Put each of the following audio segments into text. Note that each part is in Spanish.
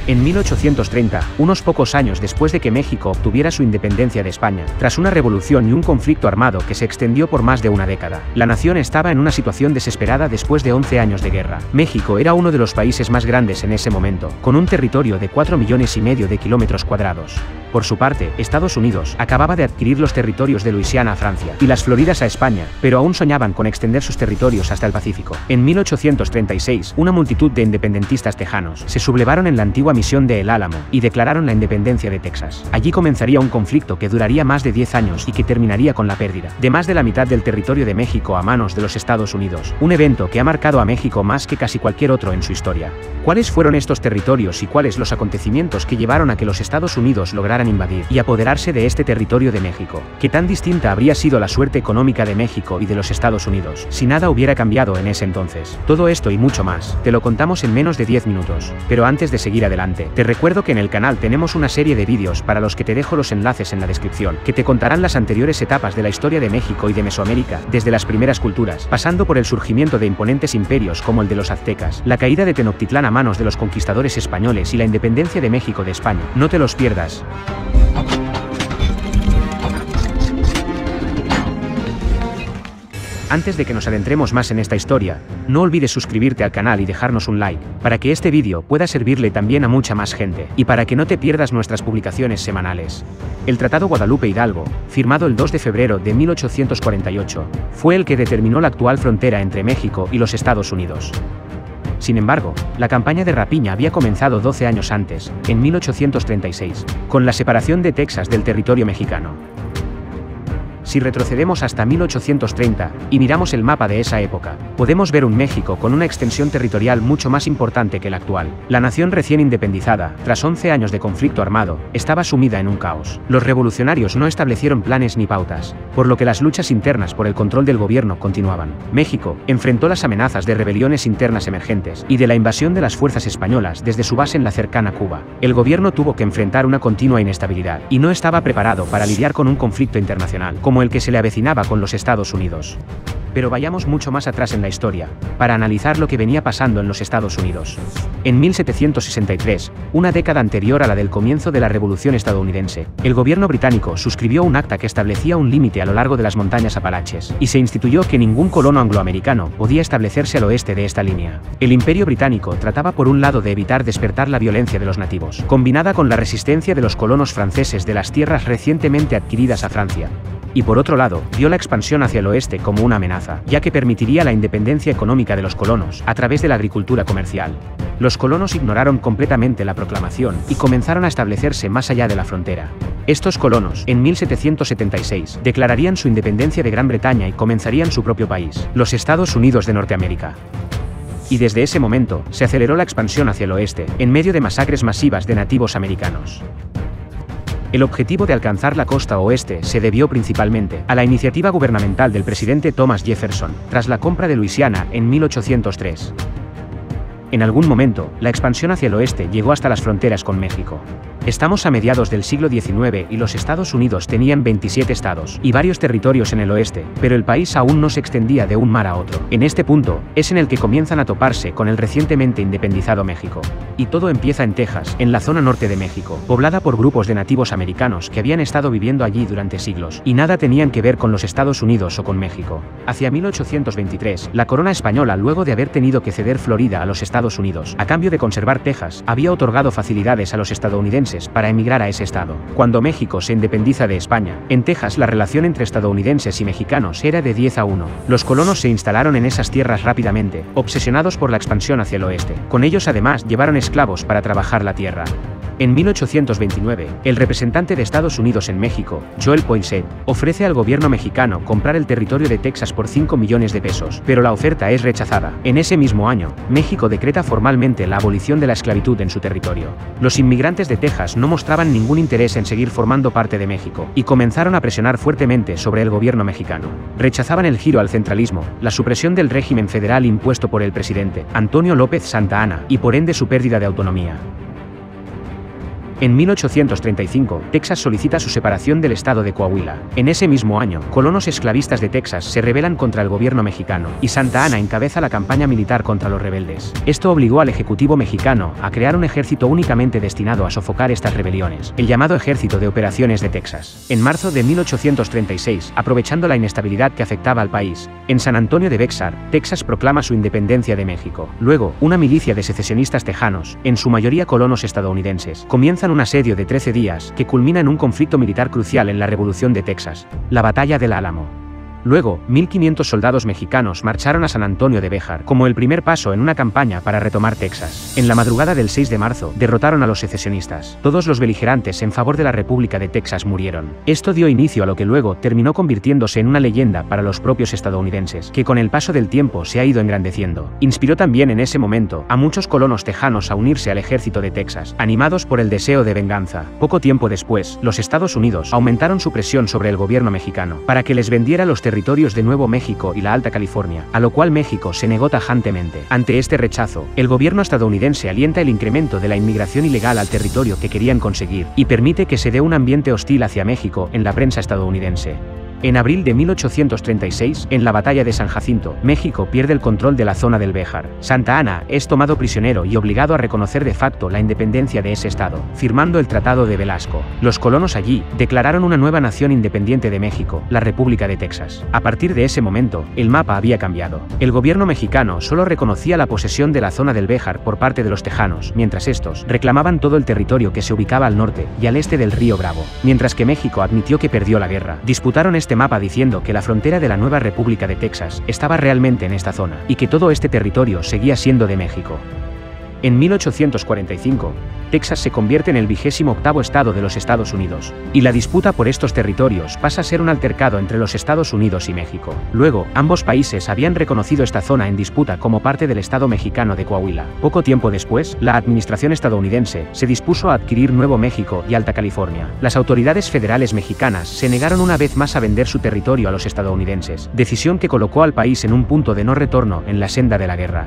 En 1830, unos pocos años después de que México obtuviera su independencia de España, tras una revolución y un conflicto armado que se extendió por más de una década, la nación estaba en una situación desesperada después de 11 años de guerra. México era uno de los países más grandes en ese momento, con un territorio de 4,5 millones de kilómetros cuadrados. Por su parte, Estados Unidos acababa de adquirir los territorios de Luisiana a Francia y las Floridas a España, pero aún soñaban con extender sus territorios hasta el Pacífico. En 1836, una multitud de independentistas tejanos se sublevaron en la antigua misión de El Álamo y declararon la independencia de Texas. Allí comenzaría un conflicto que duraría más de 10 años y que terminaría con la pérdida de más de la mitad del territorio de México a manos de los Estados Unidos, un evento que ha marcado a México más que casi cualquier otro en su historia. ¿Cuáles fueron estos territorios y cuáles los acontecimientos que llevaron a que los Estados Unidos lograran invadir y apoderarse de este territorio de México? ¿Qué tan distinta habría sido la suerte económica de México y de los Estados Unidos si nada hubiera cambiado en ese entonces? Todo esto y mucho más, te lo contamos en menos de 10 minutos. Pero antes de seguir adelante, te recuerdo que en el canal tenemos una serie de vídeos para los que te dejo los enlaces en la descripción, que te contarán las anteriores etapas de la historia de México y de Mesoamérica, desde las primeras culturas, pasando por el surgimiento de imponentes imperios como el de los aztecas, la caída de Tenochtitlán a manos de los conquistadores españoles y la independencia de México de España. No te los pierdas. Antes de que nos adentremos más en esta historia, no olvides suscribirte al canal y dejarnos un like, para que este vídeo pueda servirle también a mucha más gente, y para que no te pierdas nuestras publicaciones semanales. El Tratado Guadalupe Hidalgo, firmado el 2 de febrero de 1848, fue el que determinó la actual frontera entre México y los Estados Unidos. Sin embargo, la campaña de rapiña había comenzado 12 años antes, en 1836, con la separación de Texas del territorio mexicano. Si retrocedemos hasta 1830 y miramos el mapa de esa época, podemos ver un México con una extensión territorial mucho más importante que la actual. La nación recién independizada, tras 11 años de conflicto armado, estaba sumida en un caos. Los revolucionarios no establecieron planes ni pautas, por lo que las luchas internas por el control del gobierno continuaban. México enfrentó las amenazas de rebeliones internas emergentes y de la invasión de las fuerzas españolas desde su base en la cercana Cuba. El gobierno tuvo que enfrentar una continua inestabilidad y no estaba preparado para lidiar con un conflicto internacional como el que se le avecinaba con los Estados Unidos. Pero vayamos mucho más atrás en la historia, para analizar lo que venía pasando en los Estados Unidos. En 1763, una década anterior a la del comienzo de la Revolución estadounidense, el gobierno británico suscribió un acta que establecía un límite a lo largo de las montañas Apalaches, y se instituyó que ningún colono angloamericano podía establecerse al oeste de esta línea. El Imperio Británico trataba por un lado de evitar despertar la violencia de los nativos, combinada con la resistencia de los colonos franceses de las tierras recientemente adquiridas a Francia. Y por otro lado, vio la expansión hacia el oeste como una amenaza, ya que permitiría la independencia económica de los colonos a través de la agricultura comercial. Los colonos ignoraron completamente la proclamación y comenzaron a establecerse más allá de la frontera. Estos colonos, en 1776, declararían su independencia de Gran Bretaña y comenzarían su propio país, los Estados Unidos de Norteamérica. Y desde ese momento, se aceleró la expansión hacia el oeste, en medio de masacres masivas de nativos americanos. El objetivo de alcanzar la costa oeste se debió principalmente a la iniciativa gubernamental del presidente Thomas Jefferson, tras la compra de Luisiana en 1803. En algún momento, la expansión hacia el oeste llegó hasta las fronteras con México. Estamos a mediados del siglo XIX y los Estados Unidos tenían 27 estados y varios territorios en el oeste, pero el país aún no se extendía de un mar a otro. En este punto, es en el que comienzan a toparse con el recientemente independizado México. Y todo empieza en Texas, en la zona norte de México, poblada por grupos de nativos americanos que habían estado viviendo allí durante siglos, y nada tenían que ver con los Estados Unidos o con México. Hacia 1823, la corona española, luego de haber tenido que ceder Florida a los Estados Unidos, a cambio de conservar Texas, había otorgado facilidades a los estadounidenses para emigrar a ese estado. Cuando México se independiza de España, en Texas la relación entre estadounidenses y mexicanos era de 10-1. Los colonos se instalaron en esas tierras rápidamente, obsesionados por la expansión hacia el oeste. Con ellos además llevaron esclavos para trabajar la tierra. En 1829, el representante de Estados Unidos en México, Joel Poinsett, ofrece al gobierno mexicano comprar el territorio de Texas por 5 millones de pesos, pero la oferta es rechazada. En ese mismo año, México decreta formalmente la abolición de la esclavitud en su territorio. Los inmigrantes de Texas no mostraban ningún interés en seguir formando parte de México, y comenzaron a presionar fuertemente sobre el gobierno mexicano. Rechazaban el giro al centralismo, la supresión del régimen federal impuesto por el presidente Antonio López Santa Anna, y por ende su pérdida de autonomía. En 1835, Texas solicita su separación del estado de Coahuila. En ese mismo año, colonos esclavistas de Texas se rebelan contra el gobierno mexicano, y Santa Anna encabeza la campaña militar contra los rebeldes. Esto obligó al Ejecutivo mexicano a crear un ejército únicamente destinado a sofocar estas rebeliones, el llamado Ejército de Operaciones de Texas. En marzo de 1836, aprovechando la inestabilidad que afectaba al país, en San Antonio de Bexar, Texas proclama su independencia de México. Luego, una milicia de secesionistas tejanos, en su mayoría colonos estadounidenses, comienzan un asedio de 13 días que culmina en un conflicto militar crucial en la Revolución de Texas, la Batalla del Álamo. Luego, 1.500 soldados mexicanos marcharon a San Antonio de Béjar como el primer paso en una campaña para retomar Texas. En la madrugada del 6 de marzo, derrotaron a los secesionistas. Todos los beligerantes en favor de la República de Texas murieron. Esto dio inicio a lo que luego terminó convirtiéndose en una leyenda para los propios estadounidenses, que con el paso del tiempo se ha ido engrandeciendo. Inspiró también en ese momento a muchos colonos tejanos a unirse al ejército de Texas, animados por el deseo de venganza. Poco tiempo después, los Estados Unidos aumentaron su presión sobre el gobierno mexicano para que les vendiera los territorios de Nuevo México y la Alta California, a lo cual México se negó tajantemente. Ante este rechazo, el gobierno estadounidense alienta el incremento de la inmigración ilegal al territorio que querían conseguir, y permite que se dé un ambiente hostil hacia México en la prensa estadounidense. En abril de 1836, en la batalla de San Jacinto, México pierde el control de la zona del Béjar. Santa Anna es tomado prisionero y obligado a reconocer de facto la independencia de ese estado, firmando el Tratado de Velasco. Los colonos allí declararon una nueva nación independiente de México, la República de Texas. A partir de ese momento, el mapa había cambiado. El gobierno mexicano solo reconocía la posesión de la zona del Béjar por parte de los tejanos, mientras estos reclamaban todo el territorio que se ubicaba al norte y al este del río Bravo. Mientras que México admitió que perdió la guerra, disputaron este mapa diciendo que la frontera de la nueva República de Texas estaba realmente en esta zona, y que todo este territorio seguía siendo de México. En 1845, Texas se convierte en el 28º estado de los Estados Unidos, y la disputa por estos territorios pasa a ser un altercado entre los Estados Unidos y México. Luego, ambos países habían reconocido esta zona en disputa como parte del estado mexicano de Coahuila. Poco tiempo después, la administración estadounidense se dispuso a adquirir Nuevo México y Alta California. Las autoridades federales mexicanas se negaron una vez más a vender su territorio a los estadounidenses, decisión que colocó al país en un punto de no retorno en la senda de la guerra.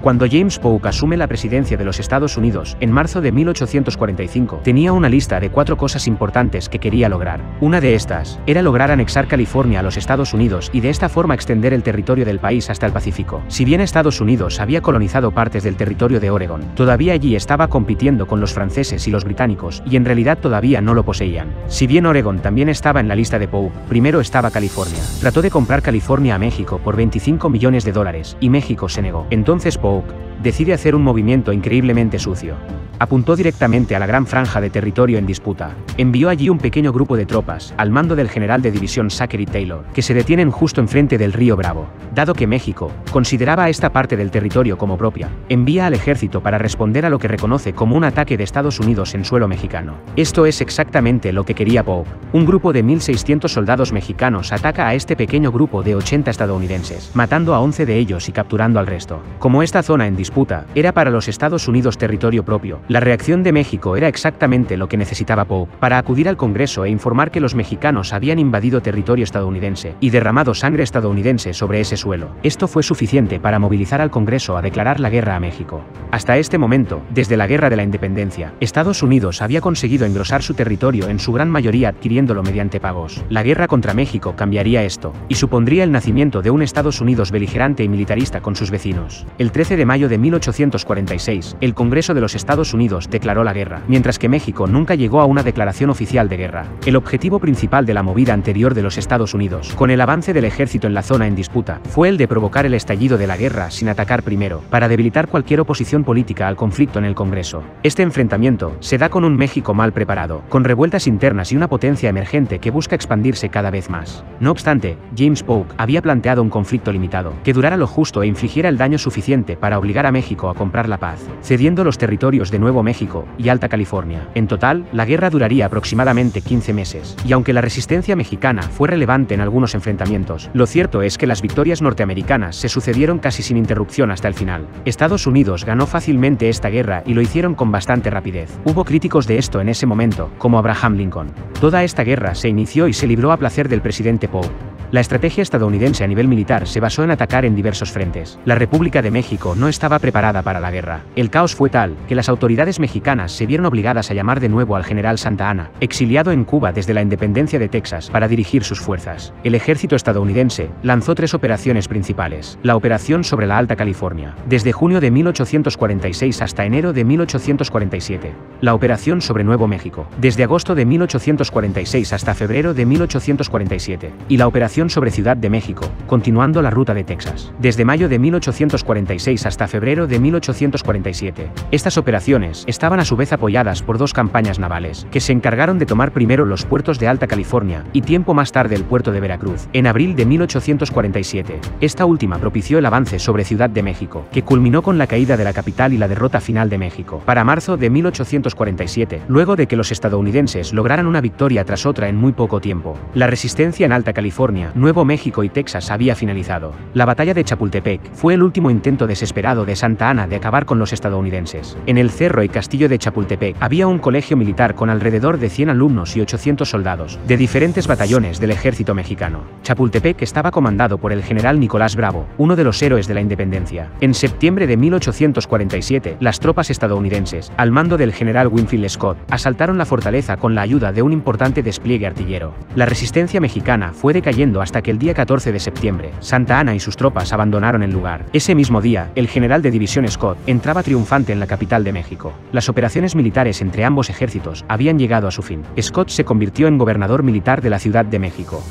Cuando James Polk asume la presidencia de los Estados Unidos, en marzo de 1845, tenía una lista de 4 cosas importantes que quería lograr. Una de estas era lograr anexar California a los Estados Unidos y de esta forma extender el territorio del país hasta el Pacífico. Si bien Estados Unidos había colonizado partes del territorio de Oregón, todavía allí estaba compitiendo con los franceses y los británicos, y en realidad todavía no lo poseían. Si bien Oregón también estaba en la lista de Polk, primero estaba California. Trató de comprar California a México por $25 millones, y México se negó. Entonces Polk decide hacer un movimiento increíblemente sucio. Apuntó directamente a la gran franja de territorio en disputa. Envió allí un pequeño grupo de tropas, al mando del general de división Zachary Taylor, que se detienen justo enfrente del río Bravo. Dado que México consideraba esta parte del territorio como propia, envía al ejército para responder a lo que reconoce como un ataque de Estados Unidos en suelo mexicano. Esto es exactamente lo que quería Polk. Un grupo de 1.600 soldados mexicanos ataca a este pequeño grupo de 80 estadounidenses, matando a 11 de ellos y capturando al resto. Como esta zona en disputa era para los Estados Unidos territorio propio, la reacción de México era exactamente lo que necesitaba Polk para acudir al Congreso e informar que los mexicanos habían invadido territorio estadounidense y derramado sangre estadounidense sobre ese suelo. Esto fue suficiente para movilizar al Congreso a declarar la guerra a México. Hasta este momento, desde la Guerra de la Independencia, Estados Unidos había conseguido engrosar su territorio en su gran mayoría adquiriéndolo mediante pagos. La guerra contra México cambiaría esto, y supondría el nacimiento de un Estados Unidos beligerante y militarista con sus vecinos. El 13 de mayo de 1846, el Congreso de los Estados Unidos declaró la guerra, mientras que México nunca llegó a una declaración oficial de guerra. El objetivo principal de la movida anterior de los Estados Unidos, con el avance del ejército en la zona en disputa, fue el de provocar el estallido de la guerra sin atacar primero, para debilitar cualquier oposición política al conflicto en el Congreso. Este enfrentamiento se da con un México mal preparado, con revueltas internas y una potencia emergente que busca expandirse cada vez más. No obstante, James Polk había planteado un conflicto limitado, que durara lo justo e infligiera el daño suficiente para obligar a México a comprar la paz, cediendo los territorios de Nuevo México y Alta California. En total, la guerra duraría aproximadamente 15 meses, y aunque la resistencia mexicana fue relevante en algunos enfrentamientos, lo cierto es que las victorias norteamericanas se sucedieron casi sin interrupción hasta el final. Estados Unidos ganó fácilmente esta guerra y lo hicieron con bastante rapidez. Hubo críticos de esto en ese momento, como Abraham Lincoln. Toda esta guerra se inició y se libró a placer del presidente Polk. La estrategia estadounidense a nivel militar se basó en atacar en diversos frentes. La República de México no estaba preparada para la guerra. El caos fue tal que las autoridades mexicanas se vieron obligadas a llamar de nuevo al general Santa Anna, exiliado en Cuba desde la independencia de Texas, para dirigir sus fuerzas. El ejército estadounidense lanzó 3 operaciones principales. La operación sobre la Alta California, desde junio de 1846 hasta enero de 1847. La operación sobre Nuevo México, desde agosto de 1846 hasta febrero de 1847. Y la operación sobre Ciudad de México, continuando la ruta de Texas, desde mayo de 1846 hasta febrero de 1847. Estas operaciones estaban a su vez apoyadas por 2 campañas navales, que se encargaron de tomar primero los puertos de Alta California, y tiempo más tarde el puerto de Veracruz, en abril de 1847. Esta última propició el avance sobre Ciudad de México, que culminó con la caída de la capital y la derrota final de México. Para marzo de 1847, luego de que los estadounidenses lograran una victoria tras otra en muy poco tiempo, la resistencia en Alta California, Nuevo México y Texas había finalizado. La batalla de Chapultepec fue el último intento desesperado de Santa Anna de acabar con los estadounidenses. En el cerro y castillo de Chapultepec había un colegio militar con alrededor de 100 alumnos y 800 soldados, de diferentes batallones del ejército mexicano. Chapultepec estaba comandado por el general Nicolás Bravo, uno de los héroes de la independencia. En septiembre de 1847, las tropas estadounidenses, al mando del general Winfield Scott, asaltaron la fortaleza con la ayuda de un importante despliegue artillero. La resistencia mexicana fue decayendo hasta que el día 14 de septiembre, Santa Anna y sus tropas abandonaron el lugar. Ese mismo día, el general de división Scott entraba triunfante en la capital de México. Las operaciones militares entre ambos ejércitos habían llegado a su fin. Scott se convirtió en gobernador militar de la Ciudad de México.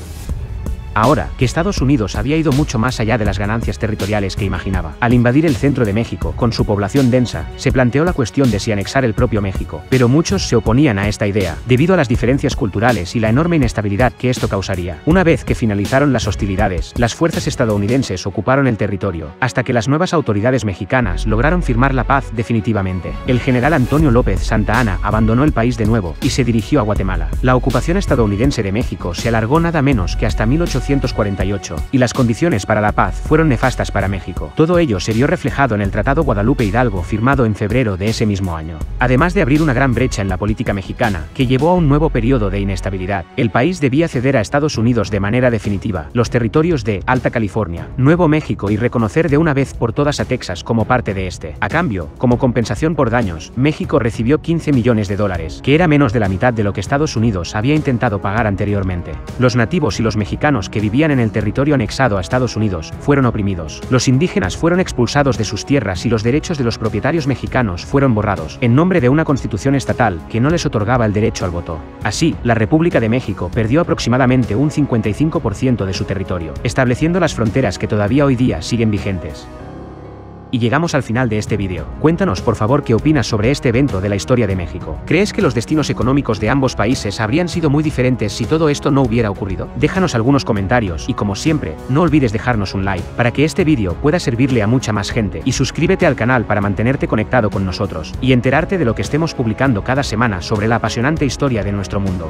Ahora, que Estados Unidos había ido mucho más allá de las ganancias territoriales que imaginaba. Al invadir el centro de México, con su población densa, se planteó la cuestión de si anexar el propio México, pero muchos se oponían a esta idea, debido a las diferencias culturales y la enorme inestabilidad que esto causaría. Una vez que finalizaron las hostilidades, las fuerzas estadounidenses ocuparon el territorio, hasta que las nuevas autoridades mexicanas lograron firmar la paz definitivamente. El general Antonio López Santa Anna abandonó el país de nuevo, y se dirigió a Guatemala. La ocupación estadounidense de México se alargó nada menos que hasta 1848, y las condiciones para la paz fueron nefastas para México. Todo ello se vio reflejado en el Tratado Guadalupe Hidalgo firmado en febrero de ese mismo año. Además de abrir una gran brecha en la política mexicana, que llevó a un nuevo periodo de inestabilidad, el país debía ceder a Estados Unidos de manera definitiva los territorios de Alta California, Nuevo México y reconocer de una vez por todas a Texas como parte de este. A cambio, como compensación por daños, México recibió $15 millones, que era menos de la mitad de lo que Estados Unidos había intentado pagar anteriormente. Los nativos y los mexicanos que vivían en el territorio anexado a Estados Unidos fueron oprimidos. Los indígenas fueron expulsados de sus tierras y los derechos de los propietarios mexicanos fueron borrados, en nombre de una constitución estatal que no les otorgaba el derecho al voto. Así, la República de México perdió aproximadamente un 55% de su territorio, estableciendo las fronteras que todavía hoy día siguen vigentes. Y llegamos al final de este vídeo. Cuéntanos por favor qué opinas sobre este evento de la historia de México. ¿Crees que los destinos económicos de ambos países habrían sido muy diferentes si todo esto no hubiera ocurrido? Déjanos algunos comentarios y, como siempre, no olvides dejarnos un like para que este vídeo pueda servirle a mucha más gente, y suscríbete al canal para mantenerte conectado con nosotros y enterarte de lo que estemos publicando cada semana sobre la apasionante historia de nuestro mundo.